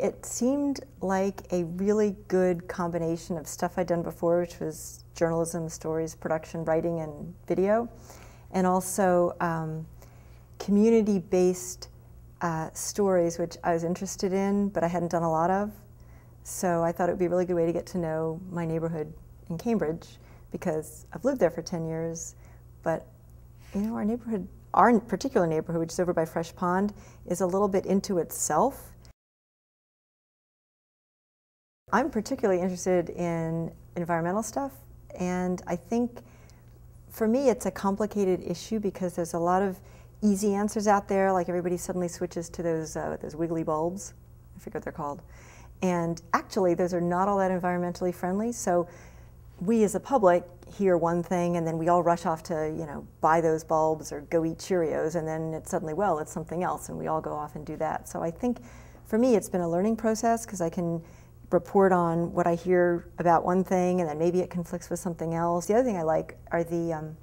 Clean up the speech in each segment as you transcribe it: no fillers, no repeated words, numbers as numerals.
it seemed like a really good combination of stuff I'd done before, which was journalism, stories, production, writing, and video, and also community-based stories, which I was interested in, but I hadn't done a lot of. So I thought it would be a really good way to get to know my neighborhood in Cambridge, because I've lived there for 10 years, but you know, our neighborhood, our particular neighborhood, which is over by Fresh Pond, is a little bit into itself. I'm particularly interested in environmental stuff, and I think for me it's a complicated issue because there's a lot of easy answers out there, like everybody suddenly switches to those wiggly bulbs, I forget what they're called, and actually those are not all that environmentally friendly. So we as a public hear one thing and then we all rush off to, you know, buy those bulbs or go eat Cheerios, and then it's suddenly, well, it's something else, and we all go off and do that. So I think for me it's been a learning process because I can report on what I hear about one thing and then maybe it conflicts with something else. The other thing I like are the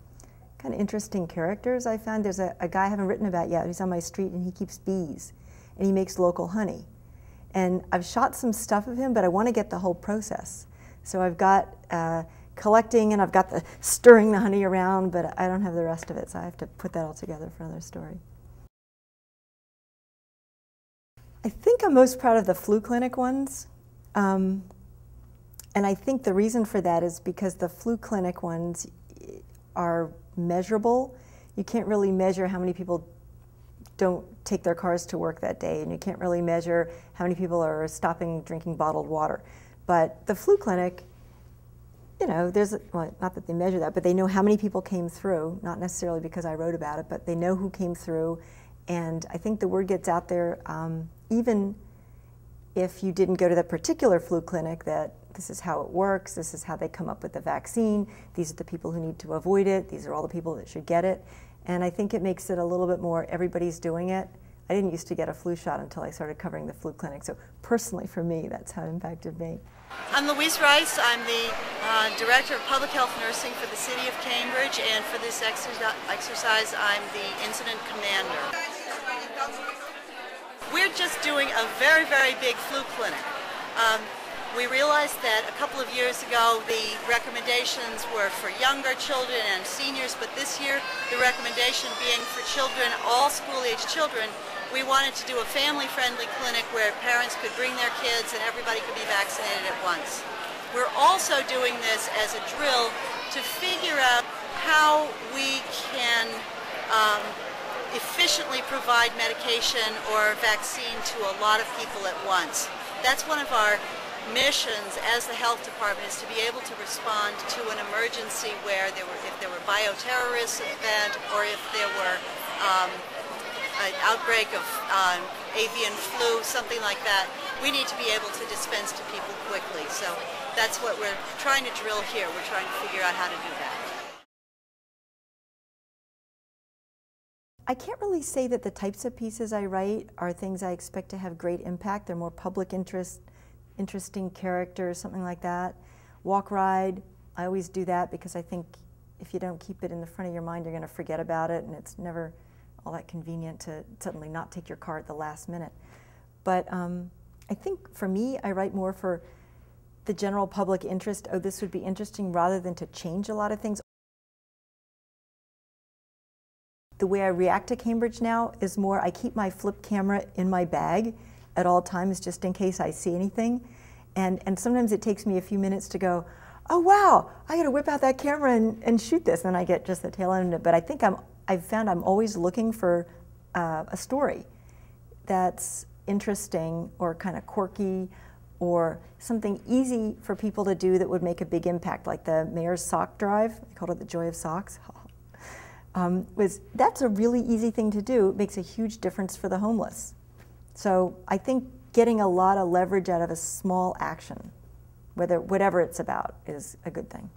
kind of interesting characters I found. There's a guy I haven't written about yet. He's on my street and he keeps bees and he makes local honey. And I've shot some stuff of him, but I want to get the whole process. So I've got collecting and I've got the stirring the honey around, but I don't have the rest of it, so I have to put that all together for another story. I think I'm most proud of the flu clinic ones. And I think the reason for that is because the flu clinic ones are measurable. You can't really measure how many people don't take their cars to work that day, and you can't really measure how many people are stopping drinking bottled water. But the flu clinic, you know, there's, well, not that they measure that, but they know how many people came through, not necessarily because I wrote about it, but they know who came through, and I think the word gets out there, even if you didn't go to that particular flu clinic, that this is how it works, this is how they come up with the vaccine, these are the people who need to avoid it, these are all the people that should get it. And I think it makes it a little bit more, everybody's doing it. I didn't used to get a flu shot until I started covering the flu clinic. So personally for me, that's how it impacted me. I'm Louise Rice. I'm the Director of Public Health Nursing for the City of Cambridge, and for this exercise I'm the Incident Commander. We're just doing a very, very big flu clinic. We realized that a couple of years ago the recommendations were for younger children and seniors, but this year the recommendation being for children, all school-age children, we wanted to do a family-friendly clinic where parents could bring their kids and everybody could be vaccinated at once. We're also doing this as a drill to figure out how we can efficiently provide medication or vaccine to a lot of people at once. That's one of our missions as the health department, is to be able to respond to an emergency where if there were bioterrorist event, or if there were an outbreak of avian flu, something like that. We need to be able to dispense to people quickly. So that's what we're trying to drill here. We're trying to figure out how to do that. I can't really say that the types of pieces I write are things I expect to have great impact. They're more public interest, interesting characters, something like that. Walk, ride, I always do that because I think if you don't keep it in the front of your mind, you're going to forget about it, and it's never all that convenient to suddenly not take your car at the last minute. But I think for me, I write more for the general public interest. Oh, this would be interesting, rather than to change a lot of things. The way I react to Cambridge now is more, I keep my flip camera in my bag at all times just in case I see anything. And sometimes it takes me a few minutes to go, oh wow, I gotta whip out that camera and shoot this, and I get just the tail end of it. But I think I've found I'm always looking for a story that's interesting or kind of quirky or something easy for people to do that would make a big impact, like the mayor's sock drive. I called it the Joy of Socks. That's a really easy thing to do. It makes a huge difference for the homeless. So I think getting a lot of leverage out of a small action, whatever it's about, is a good thing.